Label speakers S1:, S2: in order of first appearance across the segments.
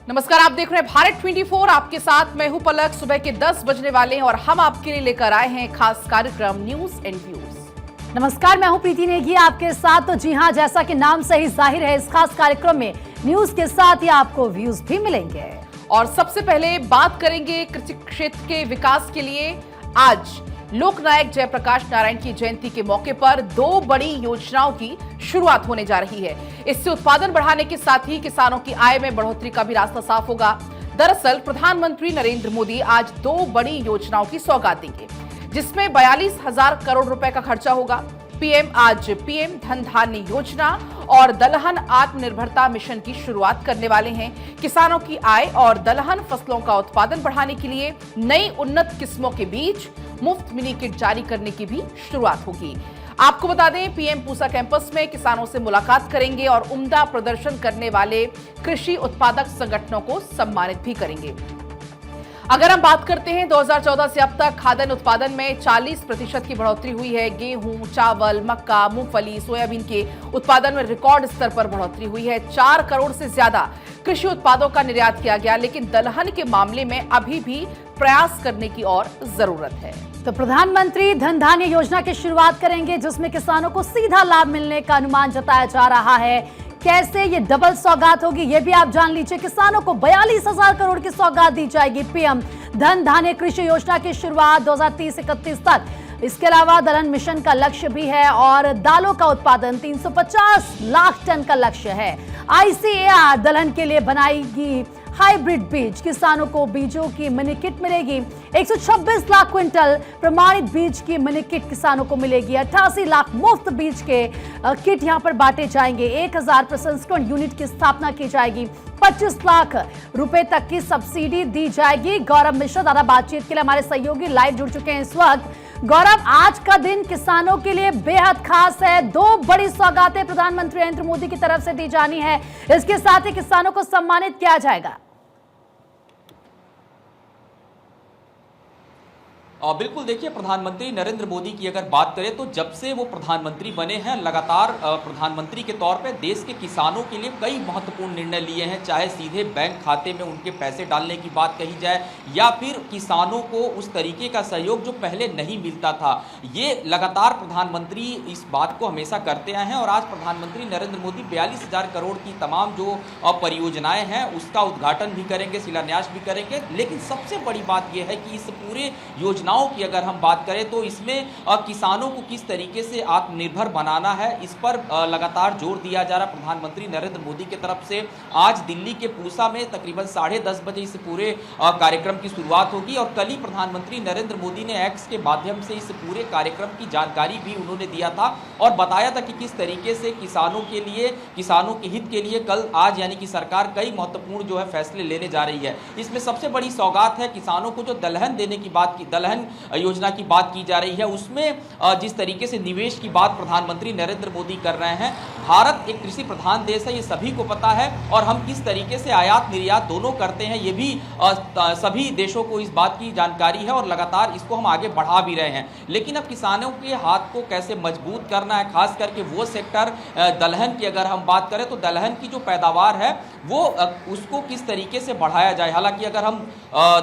S1: नमस्कार, आप देख रहे हैं भारत 24। आपके साथ मैं हूं पलक। सुबह के 10 बजने वाले हैं और हम आपके लिए लेकर आए हैं खास कार्यक्रम न्यूज एंड व्यूज।
S2: नमस्कार, मैं हूं प्रीति नेगी आपके साथ। तो जी हां, जैसा कि नाम से ही जाहिर है, इस खास कार्यक्रम में न्यूज के साथ ही आपको व्यूज भी मिलेंगे।
S1: और सबसे पहले बात करेंगे कृषि क्षेत्र के विकास के लिए। आज लोकनायक जयप्रकाश नारायण की जयंती के मौके पर 2 बड़ी योजनाओं की शुरुआत होने जा रही है। इससे उत्पादन बढ़ाने के साथ ही किसानों की आय में बढ़ोतरी का भी रास्ता साफ होगा। दरअसल प्रधानमंत्री नरेंद्र मोदी आज 2 बड़ी योजनाओं की सौगात देंगे, जिसमें 42,000 करोड़ रुपए का खर्चा होगा। पीएम आज पीएम धन धान्य योजना और दलहन आत्मनिर्भरता मिशन की शुरुआत करने वाले हैं। किसानों की आय और दलहन फसलों का उत्पादन बढ़ाने के लिए नई उन्नत किस्मों के बीच मुफ्त मिनी किट जारी करने की भी शुरुआत होगी। आपको बता दें, पीएम पूसा कैंपस में किसानों से मुलाकात करेंगे और उम्दा प्रदर्शन करने वाले कृषि उत्पादक संगठनों को सम्मानित भी करेंगे। अगर हम बात करते हैं 2014 से अब तक खाद्यान्न उत्पादन में 40% की बढ़ोतरी हुई है। गेहूं, चावल, मक्का, मूंगफली, सोयाबीन के उत्पादन में रिकॉर्ड स्तर पर बढ़ोतरी हुई है। 4 करोड़ से ज्यादा कृषि उत्पादों का निर्यात किया गया, लेकिन दलहन के मामले में अभी भी प्रयास करने की और जरूरत है।
S2: तो प्रधानमंत्री धन धान्य योजना की शुरुआत करेंगे, जिसमें किसानों को सीधा लाभ मिलने का अनुमान जताया जा रहा है। कैसे ये डबल सौगात होगी, ये भी आप जान लीजिए। किसानों को 42,000 करोड़ की सौगात दी जाएगी। पीएम धन धान्य कृषि योजना की शुरुआत 2030-31 तक। इसके अलावा दलहन मिशन का लक्ष्य भी है और दालों का उत्पादन 350 लाख टन का लक्ष्य है। आईसीएआर दलहन के लिए बनाएगी हाइब्रिड बीज। किसानों को बीजों की मिनी किट मिलेगी। 126 लाख क्विंटल प्रमाणित बीज की मिनी किट किसानों को मिलेगी। 88 लाख मुफ्त बीज के किट यहां पर बांटे जाएंगे। 1000 प्रसंस्करण यूनिट की स्थापना की जाएगी। 25 लाख रुपए तक की सब्सिडी दी जाएगी। गौरव मिश्रा द्वारा बातचीत के लिए हमारे सहयोगी लाइव जुड़ चुके हैं इस वक्त। गौरव, आज का दिन किसानों के लिए बेहद खास है। 2 बड़ी सौगातें प्रधानमंत्री नरेंद्र मोदी की तरफ से दी जानी है। इसके साथ ही किसानों को सम्मानित किया जाएगा।
S3: बिल्कुल, देखिए, प्रधानमंत्री नरेंद्र मोदी की अगर बात करें तो जब से वो प्रधानमंत्री बने हैं, लगातार प्रधानमंत्री के तौर पे देश के किसानों के लिए कई महत्वपूर्ण निर्णय लिए हैं। चाहे सीधे बैंक खाते में उनके पैसे डालने की बात कही जाए या फिर किसानों को उस तरीके का सहयोग जो पहले नहीं मिलता था, ये लगातार प्रधानमंत्री इस बात को हमेशा करते आए हैं। और आज प्रधानमंत्री नरेंद्र मोदी 42,000 करोड़ की तमाम जो परियोजनाएं हैं उसका उद्घाटन भी करेंगे, शिलान्यास भी करेंगे। लेकिन सबसे बड़ी बात यह है कि इस पूरे योजना की अगर हम बात करें तो इसमें किसानों को किस तरीके से आत्मनिर्भर बनाना है, इस पर लगातार जोर दिया जा रहा। प्रधानमंत्री नरेंद्र मोदी की तरफ से आज दिल्ली के पूसा में तकरीबन 10:30 बजे इस पूरे कार्यक्रम की शुरुआत होगी। और कल ही प्रधानमंत्री नरेंद्र मोदी ने एक्स के माध्यम से इस पूरे कार्यक्रम की जानकारी भी उन्होंने दिया था और बताया था कि किस तरीके से किसानों के लिए, किसानों के हित के लिए कल आज यानी कि सरकार कई महत्वपूर्ण जो है फैसले लेने जा रही है। इसमें सबसे बड़ी सौगात है किसानों को जो दलहन देने की बात की, दलहन योजना की बात की जा रही है, उसमें जिस तरीके से निवेश की बात प्रधानमंत्री नरेंद्र मोदी कर रहे हैं। भारत एक कृषि प्रधान देश है, ये सभी को पता है। और हम किस तरीके से आयात निर्यात दोनों करते हैं, ये भी सभी देशों को इस बात की जानकारी है और लगातार इसको हम आगे बढ़ा भी रहे हैं। लेकिन अब किसानों के हाथ को कैसे मजबूत करना है, खास करके वो सेक्टर दलहन की अगर हम बात करें तो दलहन की जो पैदावार है वो उसको किस तरीके से बढ़ाया जाए। हालांकि अगर हम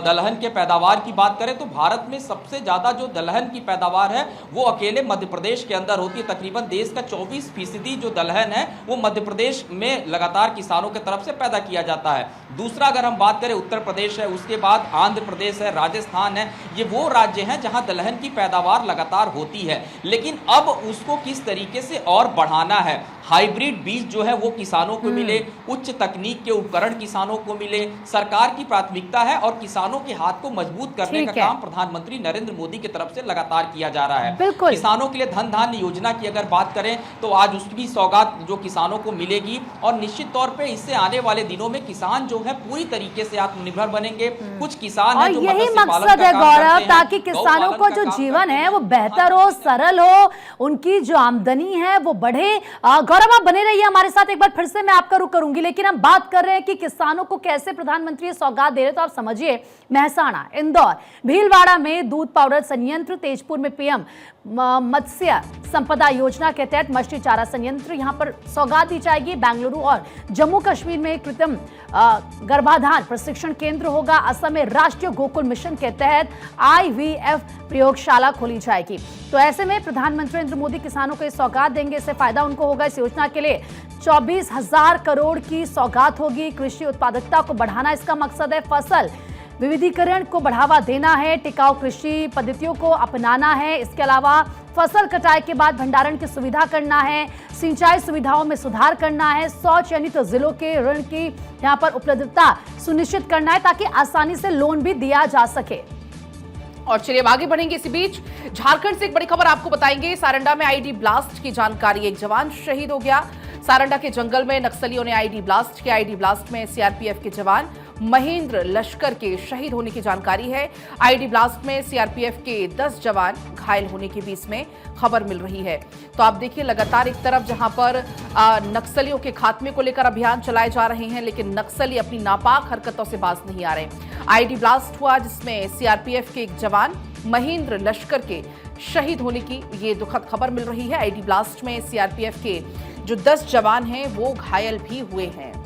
S3: दलहन के पैदावार की बात करें तो भारत में सबसे ज्यादा जो दलहन की पैदावार है वो अकेले मध्य प्रदेश के अंदर होती है। तकरीबन देश का 24% जो दलहन है वो मध्य प्रदेश में लगातार किसानों की तरफ से पैदा किया जाता है। दूसरा अगर हम बात करें उत्तर प्रदेश है, उसके बाद आंध्र प्रदेश है, राजस्थान है, ये वो राज्य हैं जहां दलहन की पैदावार लगातार होती है। लेकिन अब उसको किस तरीके से और बढ़ाना है, हाइब्रिड बीज जो है वो किसानों को मिले, उच्च तकनीक के उपकरण किसानों को मिले, सरकार की प्राथमिकता है और किसानों के हाथ को मजबूत करने का काम प्रधानमंत्री नरेंद्र मोदी की तरफ से लगातार किया जा रहा है। किसानों के लिए धन धान्य योजना की अगर बात करें तो आज उसकी सौगात जो किसानों को मिलेगी और निश्चित तौर पे इससे आने वाले दिनों में किसान जो है पूरी तरीके से आत्मनिर्भर बनेंगे। कुछ किसान
S2: और यही मकसद है गौरव, ताकि किसानों का जो जीवन है वो बेहतर हो, सरल हो, उनकी जो आमदनी है वो बढ़े। गौरव, आप बने रहिए हमारे साथ, एक बार फिर से मैं आपका रुख करूंगी, लेकिन हम बात कर रहे हैं कि किसानों को कैसे प्रधानमंत्री सौगात दे रहे, तो आप समझिए मेहसाणा, इंदौर, भीलवाड़ा में दूध पाउडर संयंत्र, तेजपुर में पीएम मत्स्य संपदा योजना के तहत मछली चारा संयंत्र, यहां पर सौगात दी जाएगी। बेंगलुरु और जम्मू कश्मीर में कृत्रिम गर्भाधान प्रशिक्षण केंद्र होगा। असम में राष्ट्रीय गोकुल मिशन के तहत IVF प्रयोगशाला खोली जाएगी। तो ऐसे में प्रधानमंत्री नरेंद्र मोदी किसानों को सौगात देंगे, इससे फायदा उनको होगा। इस योजना के लिए 24,000 करोड़ की सौगात होगी। कृषि उत्पादकता को बढ़ाना इसका मकसद है। फसल विविधीकरण को बढ़ावा देना है, टिकाऊ कृषि पद्धतियों को अपनाना है। इसके अलावा फसल कटाई के बाद भंडारण की सुविधा करना है, सिंचाई सुविधाओं में सुधार करना है, 100 चयनित जिलों के ऋण की यहां पर उपलब्धता सुनिश्चित करना है ताकि आसानी से लोन भी दिया जा सके।
S1: और चलिए अब आगे बढ़ेंगे। इसी बीच झारखंड से एक बड़ी खबर आपको बताएंगे। सारंडा में आईडी ब्लास्ट की जानकारी, एक जवान शहीद हो गया। सारंडा के जंगल में नक्सलियों ने आईडी ब्लास्ट किया। आईडी ब्लास्ट में सीआरपीएफ के जवान महेंद्र लश्कर के शहीद होने की जानकारी है। आईडी ब्लास्ट में सीआरपीएफ के 10 जवान घायल होने की भी इसमें खबर मिल रही है। तो आप देखिए, लगातार एक तरफ जहां पर नक्सलियों के खात्मे को लेकर अभियान चलाए जा रहे हैं, लेकिन नक्सली अपनी नापाक हरकतों से बाज नहीं आ रहे। आईडी ब्लास्ट हुआ जिसमें सीआरपीएफ के एक जवान महेंद्र लश्कर के शहीद होने की ये दुखद खबर मिल रही है। आईडी ब्लास्ट में सीआरपीएफ के जो 10 जवान हैं वो घायल भी हुए हैं।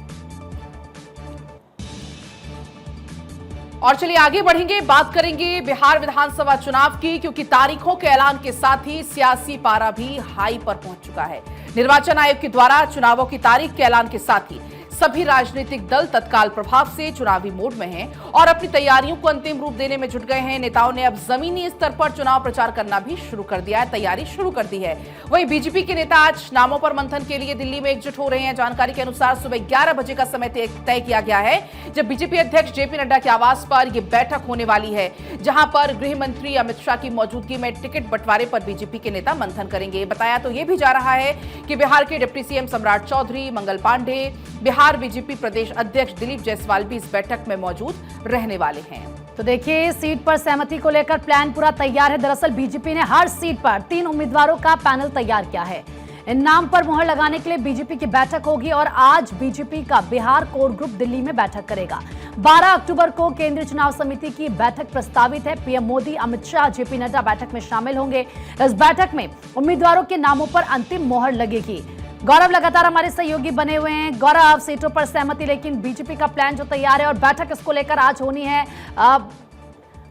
S1: और चलिए आगे बढ़ेंगे, बात करेंगे बिहार विधानसभा चुनाव की, क्योंकि तारीखों के ऐलान के साथ ही सियासी पारा भी हाई पर पहुंच चुका है। निर्वाचन आयोग के द्वारा चुनावों की तारीख के ऐलान के साथ ही सभी राजनीतिक दल तत्काल प्रभाव से चुनावी मोड में हैं और अपनी तैयारियों को अंतिम रूप देने में जुट गए हैं। नेताओं ने अब जमीनी स्तर पर चुनाव प्रचार करना भी शुरू कर दिया है, तैयारी शुरू कर दी है। वहीं बीजेपी के नेता आज नामों पर मंथन के लिए दिल्ली में एकजुट हो रहे हैं। जानकारी के अनुसार सुबह 11 बजे का समय तय किया गया है, जब बीजेपी अध्यक्ष जेपी नड्डा के आवास पर यह बैठक होने वाली है, जहां पर गृह मंत्री अमित शाह की मौजूदगी में टिकट बंटवारे पर बीजेपी के नेता मंथन करेंगे। बताया तो यह भी जा रहा है कि बिहार के डिप्टी सीएम सम्राट चौधरी, मंगल पांडे, बिहार बीजेपी प्रदेश अध्यक्ष दिलीप जायसवाल भी इस बैठक में मौजूद रहने वाले हैं।
S2: तो देखिए, सीट पर सहमति को लेकर प्लान पूरा तैयार है। दरअसल बीजेपी ने हर सीट पर 3 उम्मीदवारों का पैनल तैयार किया है। इन नाम पर मुहर लगाने के लिए बीजेपी की बैठक होगी और आज बीजेपी का बिहार कोर ग्रुप दिल्ली में बैठक करेगा। 12 अक्टूबर को केंद्रीय चुनाव समिति की बैठक प्रस्तावित है। पीएम मोदी, अमित शाह, जेपी नड्डा बैठक में शामिल होंगे। इस बैठक में उम्मीदवारों के नामों पर अंतिम मोहर लगेगी। गौरव लगातार हमारे सहयोगी बने हुए हैं। गौरव, सीटों पर सहमति, लेकिन बीजेपी का प्लान जो तैयार है और बैठक इसको लेकर आज होनी है,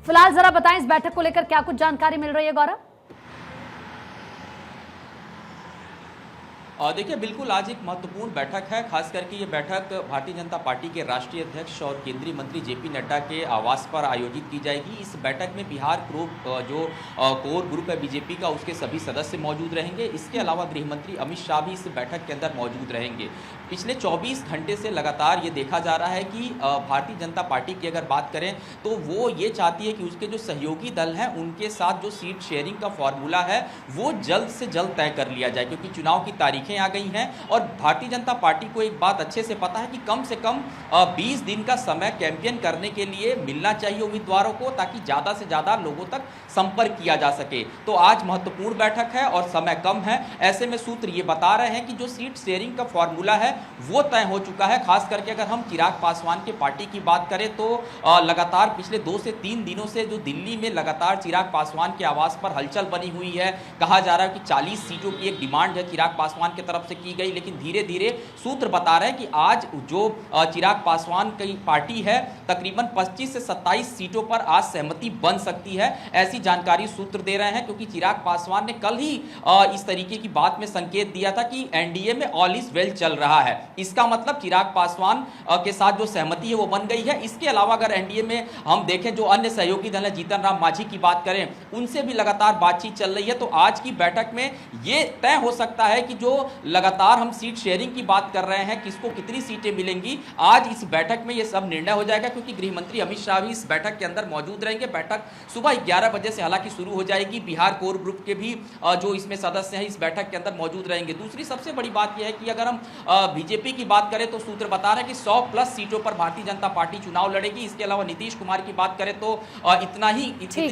S2: फिलहाल जरा बताएं इस बैठक को लेकर क्या कुछ जानकारी मिल रही है गौरव?
S3: देखिए, बिल्कुल आज एक महत्वपूर्ण बैठक है। खास करके ये बैठक भारतीय जनता पार्टी के राष्ट्रीय अध्यक्ष और केंद्रीय मंत्री जेपी नड्डा के आवास पर आयोजित की जाएगी। इस बैठक में बिहार जो कोर ग्रुप है बीजेपी का, उसके सभी सदस्य मौजूद रहेंगे। इसके अलावा गृह मंत्री अमित शाह भी इस बैठक के अंदर मौजूद रहेंगे। पिछले 24 घंटे से लगातार ये देखा जा रहा है कि भारतीय जनता पार्टी की अगर बात करें तो वो ये चाहती है कि उसके जो सहयोगी दल हैं उनके साथ जो सीट शेयरिंग का फॉर्मूला है वो जल्द से जल्द तय कर लिया जाए, क्योंकि चुनाव की तारीखें आ गई हैं और भारतीय जनता पार्टी को एक बात अच्छे से पता है कि कम से कम 20 दिन का समय कैंपेन करने के लिए मिलना चाहिए उम्मीदवारों को, ताकि ज़्यादा से ज़्यादा लोगों तक संपर्क किया जा सके। तो आज महत्वपूर्ण बैठक है और समय कम है। ऐसे में सूत्र ये बता रहे हैं कि जो सीट शेयरिंग का फॉर्मूला है वो तय हो चुका है। खास करके अगर हम चिराग पासवान के पार्टी की बात करें तो लगातार पिछले 2 से 3 दिनों से जो दिल्ली में लगातार चिराग पासवान के आवास पर हलचल बनी हुई है। कहा जा रहा है कि 40 सीटों की एक डिमांड है चिराग पासवान की तरफ से की गई, लेकिन धीरे धीरे सूत्र बता रहे हैं कि आज जो चिराग पासवान की पार्टी है तकरीबन 25 से 27 सीटों पर आज सहमति बन सकती है। ऐसी जानकारी सूत्र दे रहे हैं, क्योंकि चिराग पासवान ने कल ही इस तरीके की बात में संकेत दिया था कि एनडीए में ऑल इज वेल चल रहा है। इसका मतलब चिराग पासवान के साथ जो सहमति है वो बन गई है। इसके अलावा अगर एनडीए में हम देखें जो अन्य सहयोगी दल है, जीतन राम मांझी की बात करें, उनसे भी लगातार बातचीत चल रही है। तो आज की बैठक में ये तय हो सकता है कि जो लगातार हम सीट शेयरिंग की बात कर रहे हैं, किसको कितनी सीटें मिलेंगी, आज इस बैठक में ये सब निर्णय हो जाएगा, क्योंकि गृह मंत्री अमित शाह भी इस बैठक के अंदर मौजूद रहेंगे। बैठक सुबह 11 बजे से हालांकि शुरू हो जाएगी। बिहार कोर ग्रुप के भी जो इसमें सदस्य हैं इस बैठक के अंदर मौजूद रहेंगे। दूसरी सबसे बड़ी बात यह है कि अगर हम बीजेपी की बात करें तो सूत्र बता रहे हैं कि 100+ सीटों पर भारतीय जनता पार्टी चुनाव लड़ेगी। इसके अलावा नीतीश कुमार की बात करें तो इतनी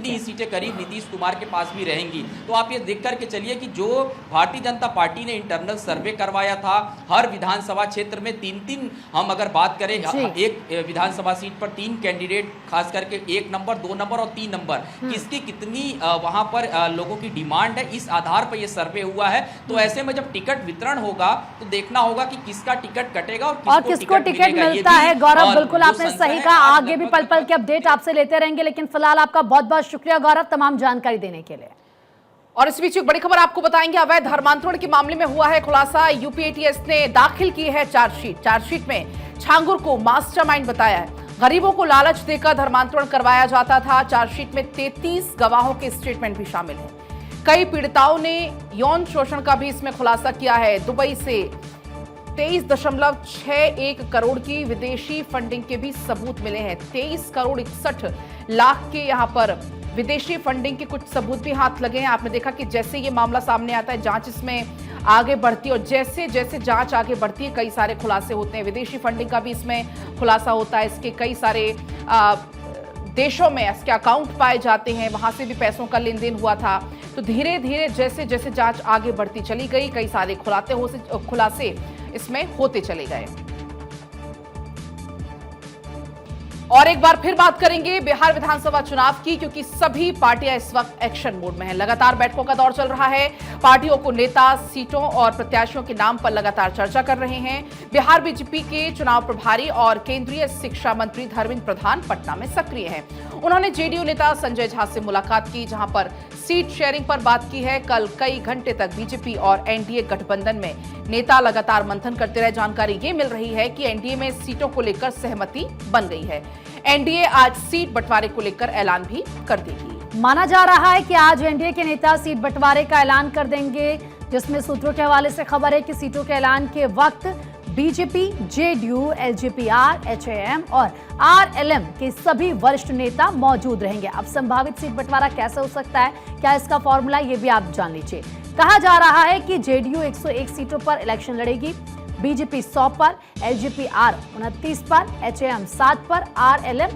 S3: ही सीटें करीब नीतीश कुमार के पास भी रहेंगी। तो आप ये देख करके चलिए कि जो भारतीय जनता पार्टी ने इंटरनल सर्वे करवाया था। हर विधानसभा क्षेत्र में 3-3, हम अगर बात करें एक विधानसभा सीट पर 3 कैंडिडेट, खास करके 1 नंबर, 2 नंबर और 3 नंबर, किसकी कितनी वहां पर लोगों की डिमांड है, इस आधार पर यह सर्वे हुआ है। तो ऐसे में जब टिकट वितरण होगा तो देखना होगा कि किसका टिकट कटेगा और किसको टिकट
S2: मिलता है। गौरव, बिल्कुल आपने सही कहा, आगे भी पल पल की अपडेट आपसे लेते रहेंगे, लेकिन फिलहाल आपका बहुत बहुत शुक्रिया गौरव तमाम जानकारी देने के लिए।
S1: और इस बीच एक बड़ी खबर आपको बताएंगे, अवैध धर्मांतरण के मामले में हुआ है खुलासा। यूपीएटीएस ने दाखिल की है चार्जशीट में छांगुर को मास्टरमाइंड बताया है। गरीबों को लालच देकर धर्मांतरण करवाया जाता था। चार्जशीट में 33 गवाहों के स्टेटमेंट भी शामिल हैं। कई पीड़िताओं ने यौन शोषण का भी इसमें खुलासा किया है। दुबई से 23.61 करोड़ की विदेशी फंडिंग के भी सबूत मिले हैं। 23 करोड़ 61 लाख के यहां पर विदेशी फंडिंग के कुछ सबूत भी हाथ लगे हैं। आपने देखा कि जैसे ये मामला सामने आता है, जांच इसमें आगे बढ़ती है और जैसे जैसे जांच आगे बढ़ती है कई सारे खुलासे होते हैं। विदेशी फंडिंग का भी इसमें खुलासा होता है। इसके कई सारे देशों में इसके अकाउंट पाए जाते हैं, वहां से भी पैसों का लेन देन हुआ था। तो धीरे धीरे जैसे जैसे जांच आगे बढ़ती चली गई, कई सारे खुलासे इसमें होते चले गए। और एक बार फिर बात करेंगे बिहार विधानसभा चुनाव की, क्योंकि सभी पार्टियां इस वक्त एक्शन मोड में हैं। लगातार बैठकों का दौर चल रहा है। पार्टियों को नेता, सीटों और प्रत्याशियों के नाम पर लगातार चर्चा कर रहे हैं। बिहार बीजेपी के चुनाव प्रभारी और केंद्रीय शिक्षा मंत्री धर्मेंद्र प्रधान पटना में सक्रिय हैं। उन्होंने जेडीयू नेता संजय झा से मुलाकात की, जहां पर सीट शेयरिंग पर बात की है। कल कई घंटे तक बीजेपी और एनडीए गठबंधन में नेता लगातार मंथन करते रहे। जानकारी ये मिल रही है कि एनडीए में सीटों को लेकर सहमति बन गई है। एनडीए आज सीट बंटवारे को लेकर ऐलान भी कर देगी।
S2: माना जा रहा है कि आज एनडीए के नेता सीट बंटवारे का ऐलान कर देंगे, जिसमें सूत्रों के हवाले से खबर है कि सीटों के ऐलान के वक्त बीजेपी, जेडीयू, एलजेपीआर, एचएएम और आरएलएम के सभी वरिष्ठ नेता मौजूद रहेंगे। अब संभावित सीट बंटवारा कैसे हो सकता है, क्या इसका फॉर्मूला, ये भी आप जान लीजिए। कहा जा रहा है कि जेडीयू 101 सीटों पर इलेक्शन लड़ेगी, बीजेपी 100 पर, एलजेपीआर 29 पर, एचएएम 7 पर, आरएलएम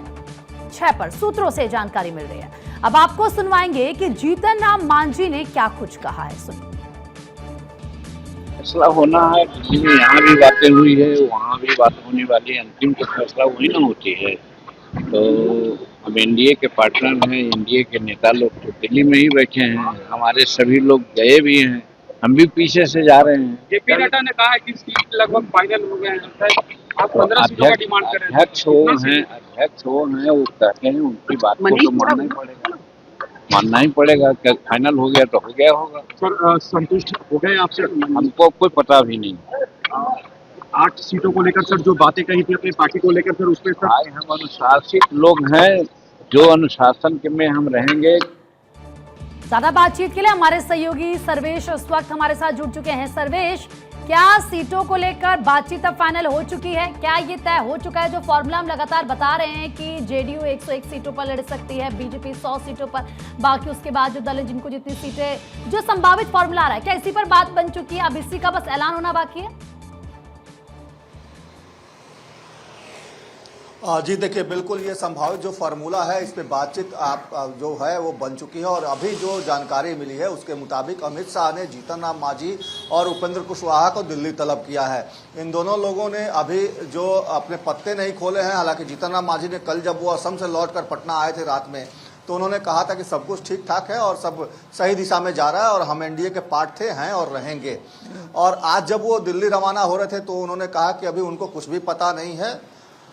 S2: 6 पर। सूत्रों से जानकारी मिल रही है। अब आपको सुनवाएंगे कि जीतन राम मांझी ने क्या कुछ कहा है। सुनिए।
S4: फैसला होना है, दिल्ली में यहाँ भी बातें हुई है, वहाँ भी बात होने वाली है। अंतिम तो फैसला वही ना होती है। तो हम एनडीए के पार्टनर हैं, एनडीए के नेता लोग तो दिल्ली में ही बैठे हैं। हमारे सभी लोग गए भी हैं, हम भी पीछे से जा रहे हैं।
S5: जेपी नड्डा ने कहा है कि सीट लगभग फाइनल हो गए हैं। आप 15 सीटों का डिमांड कर रहे हैं।
S4: अध्यक्ष वो हैं, वो कहते हैं, उनकी बात को तो मानना ही पड़ेगा। क्या फाइनल हो गया तो हो गया होगा।
S5: सर, संतुष्ट हो गए आपसे?
S4: हमको कोई पता भी नहीं।
S5: 8 सीटों को लेकर सर जो बातें कही थी अपनी पार्टी को लेकर, फिर उस पर सर
S4: हम अनुशासित लोग हैं, जो अनुशासन के में हम रहेंगे।
S2: ज्यादा बातचीत के लिए हमारे सहयोगी सर्वेश इस वक्त हमारे साथ जुड़ चुके हैं। सर्वेश, क्या सीटों को लेकर बातचीत अब फाइनल हो चुकी है? क्या ये तय हो चुका है जो फॉर्मूला हम लगातार बता रहे हैं कि जेडीयू 101 सीटों पर लड़ सकती है, बीजेपी 100 सीटों पर, बाकी उसके बाद जो दल है जिनको जितनी सीटें, जो संभावित फॉर्मूला आ रहा है, क्या इसी पर बात बन चुकी है? अब इसी का बस ऐलान होना बाकी है?
S6: जी देखिए, बिल्कुल ये संभावित जो फार्मूला है इस पे बातचीत आप जो है वो बन चुकी है। और अभी जो जानकारी मिली है उसके मुताबिक अमित शाह ने जीतन राम मांझी और उपेंद्र कुशवाहा को दिल्ली तलब किया है। इन दोनों लोगों ने अभी जो अपने पत्ते नहीं खोले हैं। हालांकि जीतन राम मांझी ने कल जब वो असम से लौटकर पटना आए थे रात में, तो उन्होंने कहा था कि सब कुछ ठीक ठाक है और सब सही दिशा में जा रहा है और हम एनडीए के पार्ट थे, हैं और रहेंगे। और आज जब वो दिल्ली रवाना हो रहे थे तो उन्होंने कहा कि अभी उनको कुछ भी पता नहीं है,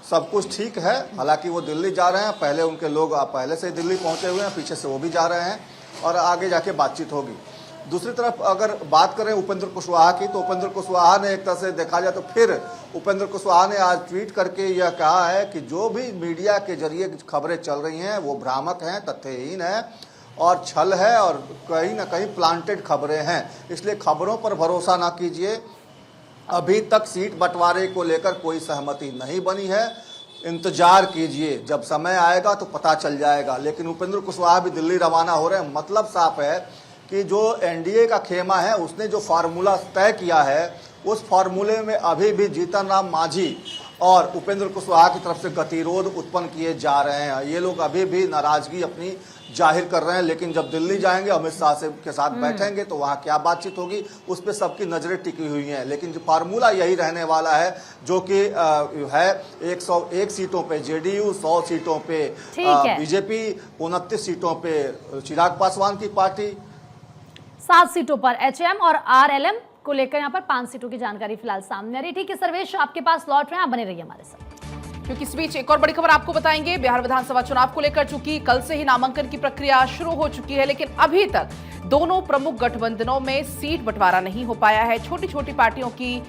S6: सब कुछ ठीक है। हालांकि वो दिल्ली जा रहे हैं, पहले उनके लोग पहले से दिल्ली पहुंचे हुए हैं, पीछे से वो भी जा रहे हैं और आगे जाके बातचीत होगी। दूसरी तरफ अगर बात करें उपेंद्र कुशवाहा की, तो उपेंद्र कुशवाहा ने एक तरह से देखा जाए तो फिर उपेंद्र कुशवाहा ने आज ट्वीट करके यह कहा है कि जो भी मीडिया के जरिए खबरें चल रही हैं वो भ्रामक हैं, तथ्यहीन है और छल है और कहीं ना कहीं प्लांटेड खबरें हैं। इसलिए खबरों पर भरोसा ना कीजिए। अभी तक सीट बंटवारे को लेकर कोई सहमति नहीं बनी है, इंतजार कीजिए, जब समय आएगा तो पता चल जाएगा। लेकिन उपेंद्र कुशवाहा भी दिल्ली रवाना हो रहे हैं। मतलब साफ है कि जो एनडीए का खेमा है उसने जो फार्मूला तय किया है उस फार्मूले में अभी भी जीतन राम मांझी और उपेंद्र कुशवाहा की तरफ से गतिरोध उत्पन्न किए जा रहे हैं। ये लोग अभी भी नाराजगी अपनी जाहिर कर रहे हैं, लेकिन जब दिल्ली जाएंगे अमित शाह से के साथ बैठेंगे तो वहां क्या बातचीत होगी उस पर सबकी नजरें टिकी हुई हैं। लेकिन जो फार्मूला यही रहने वाला है जो कि है 101 सीटों पे जेडीयू, 100 सीटों पे बीजेपी, 29 सीटों पे चिराग पासवान की पार्टी,
S2: 7 सीटों पर एचएम और आरएलएम को लेकर यहाँ पर 5 सीटों की जानकारी फिलहाल सामने आ रही है। ठीक है सर्वेश, आपके पास लौट रहे हैं, आप बने रहिए हमारे साथ,
S1: क्योंकि इस बीच एक और बड़ी खबर आपको बताएंगे। बिहार विधानसभा चुनाव को लेकर चूंकि कल से ही नामांकन की प्रक्रिया शुरू हो चुकी है, लेकिन अभी तक दोनों प्रमुख गठबंधनों में सीट बंटवारा नहीं हो पाया है। छोटी छोटी पार्टियों की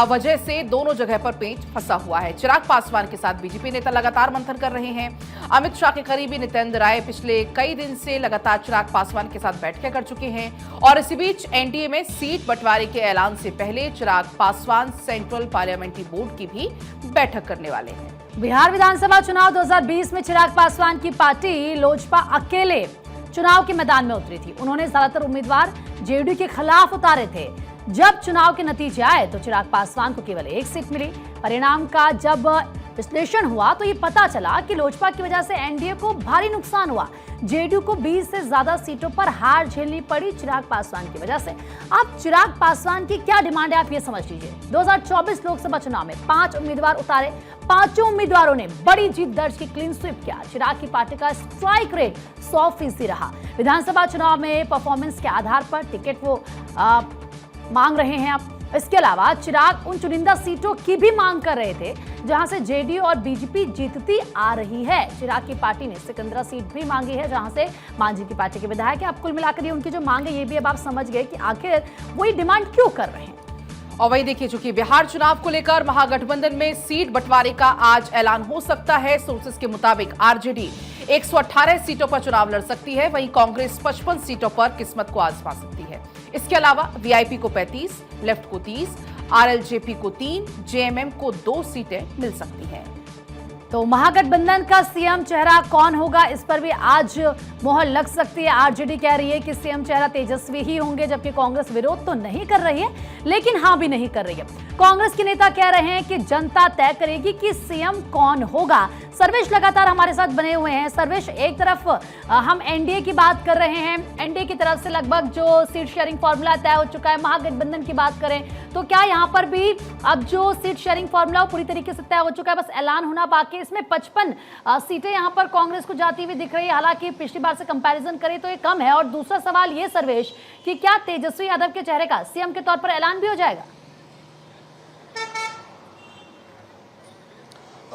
S1: वजह से दोनों जगह पर पेंच फंसा हुआ है। चिराग पासवान के साथ बीजेपी नेता लगातार मंथन कर रहे हैं। अमित शाह के करीबी नित्यानंद राय पिछले कई दिन से लगातार चिराग पासवान के साथ बैठकें कर चुके हैं और इसी बीच एनडीए में सीट बंटवारे के ऐलान से पहले Chirag Paswan central parliamentary board की भी बैठक करने वाले हैं।
S2: बिहार विधानसभा चुनाव 2020 में चिराग पासवान की पार्टी लोजपा अकेले चुनाव के मैदान में उतरी थी। उन्होंने ज्यादातर उम्मीदवार जेडीयू के खिलाफ उतारे थे। जब चुनाव के नतीजे आए तो चिराग पासवान को केवल 1 सीट मिली। परिणाम का जब विश्लेषण हुआ तो ये पता चला कि लोजपा की वजह से एनडीए को भारी नुकसान हुआ। जेडीयू को 20 से ज्यादा सीटों पर हार झेलनी पड़ी चिराग पासवान की वजह से। अब चिराग पासवान की क्या डिमांड है आप ये समझ लीजिए। 2024 लोकसभा चुनाव में 5 उम्मीदवार उतारे, 5 उम्मीदवारों ने बड़ी जीत दर्ज की, क्लीन स्वीप किया। चिराग की पार्टी का स्ट्राइक रेट 100% रहा। विधानसभा चुनाव में परफॉर्मेंस के आधार पर टिकट वो मांग रहे हैं। अब इसके अलावा चिराग उन चुनिंदा सीटों की भी मांग कर रहे थे जहां से जेडीयू और बीजेपी जीतती आ रही है। चिराग की पार्टी ने सिकंदरा सीट भी मांगी है जहां से मांझी की पार्टी के विधायक है। अब कुल मिलाकर ये उनकी जो मांग है ये भी अब आप समझ गए कि आखिर वो ये डिमांड क्यों कर रहे हैं।
S1: और वही देखिए, चूंकि बिहार चुनाव को लेकर महागठबंधन में सीट बंटवारे का आज ऐलान हो सकता है। सोर्सेस के मुताबिक आरजेडी 118 सीटों पर चुनाव लड़ सकती है, वहीं कांग्रेस 55 सीटों पर किस्मत को आजमा सकती है। इसके अलावा वीआईपी को 35, लेफ्ट को 30, आरएलजेपी को 3, जेएमएम को 2 सीटें मिल सकती हैं।
S2: तो महागठबंधन का सीएम चेहरा कौन होगा, इस पर भी आज मोहर लग सकती है। आरजेडी कह रही है कि सीएम चेहरा तेजस्वी ही होंगे, जबकि कांग्रेस विरोध तो नहीं कर रही है लेकिन हाँ भी नहीं कर रही है। कांग्रेस के नेता कह रहे हैं कि जनता तय करेगी कि सीएम कौन होगा। सर्वेश लगातार हमारे साथ बने हुए हैं। सर्वेश, एक तरफ हम एनडीए की बात कर रहे हैं, एनडीए की तरफ से लगभग जो सीट शेयरिंग फॉर्मूला तय हो चुका है। महागठबंधन की बात करें तो क्या यहाँ पर भी अब जो सीट शेयरिंग फॉर्मूला पूरी तरीके से तय हो चुका है, बस ऐलान होना बाकी है। इसमें 55 सीटें यहाँ पर कांग्रेस को जाती हुई दिख रही है, हालांकि पिछली बार से कंपैरिजन करें तो ये कम है। और दूसरा सवाल ये सर्वेश कि क्या तेजस्वी यादव के चेहरे का सीएम के तौर पर ऐलान भी हो जाएगा?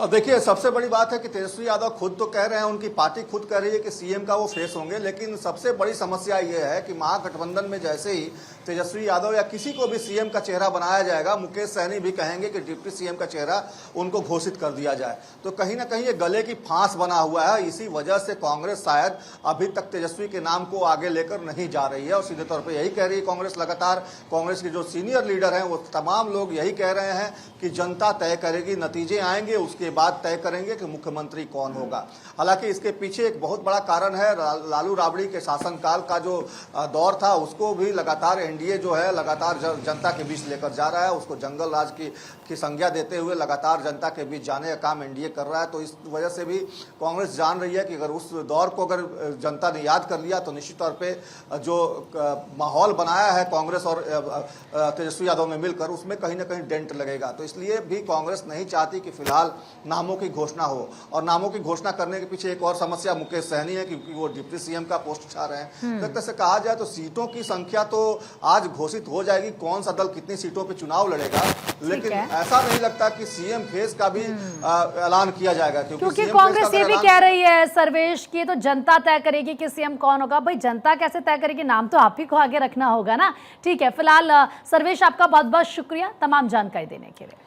S6: देखिए, सबसे बड़ी बात है कि तेजस्वी यादव खुद तो कह रहे हैं, उनकी पार्टी खुद कह रही है कि सीएम का वो फेस होंगे, लेकिन सबसे बड़ी समस्या ये है कि महागठबंधन में जैसे ही तेजस्वी यादव या किसी को भी सीएम का चेहरा बनाया जाएगा, मुकेश सहनी भी कहेंगे कि डिप्टी सीएम का चेहरा उनको घोषित कर दिया जाए। तो कहीं ना कहीं ये गले की फांस बना हुआ है। इसी वजह से कांग्रेस शायद अभी तक तेजस्वी के नाम को आगे लेकर नहीं जा रही है और सीधे तौर पर यही कह रही है कांग्रेस लगातार। कांग्रेस के जो सीनियर लीडर हैं वो तमाम लोग यही कह रहे हैं कि जनता तय करेगी, नतीजे आएंगे उसके बाद तय करेंगे कि मुख्यमंत्री कौन होगा। हालांकि इसके पीछे एक बहुत बड़ा कारण है, लालू राबड़ी के शासनकाल का जो दौर था उसको भी लगातार एनडीए जो है लगातार जनता के बीच लेकर जा रहा है। उसको जंगल राज की संज्ञा देते हुए लगातार जनता के बीच जाने का काम एनडीए कर रहा है। तो इस वजह से भी कांग्रेस जान रही है कि अगर उस दौर को अगर जनता ने याद कर लिया तो निश्चित तौर पे जो माहौल बनाया है कांग्रेस और तेजस्वी यादव ने मिलकर, उसमें कहीं ना कहीं डेंट लगेगा। तो इसलिए भी कांग्रेस नहीं चाहती कि फिलहाल नामों की घोषणा हो। और नामों की घोषणा करने के पीछे एक और समस्या मुकेश सहनी है, क्योंकि वो डिप्टी सीएम का पोस्ट चाह रहे हैं। तो एक तरह से कहा जाए तो सीटों की संख्या तो आज घोषित हो जाएगी, कौन सा दल कितनी सीटों पे चुनाव लड़ेगा, लेकिन ऐसा नहीं लगता कि सीएम फेस का भी ऐलान किया जाएगा,
S2: क्योंकि कांग्रेस ये भी कह रही है सर्वेश की तो जनता तय करेगी कि सीएम कौन होगा। भाई जनता कैसे तय करेगी, नाम तो आप ही को आगे रखना होगा ना। ठीक है, फिलहाल सर्वेश आपका बहुत बहुत शुक्रिया तमाम जानकारी देने के लिए।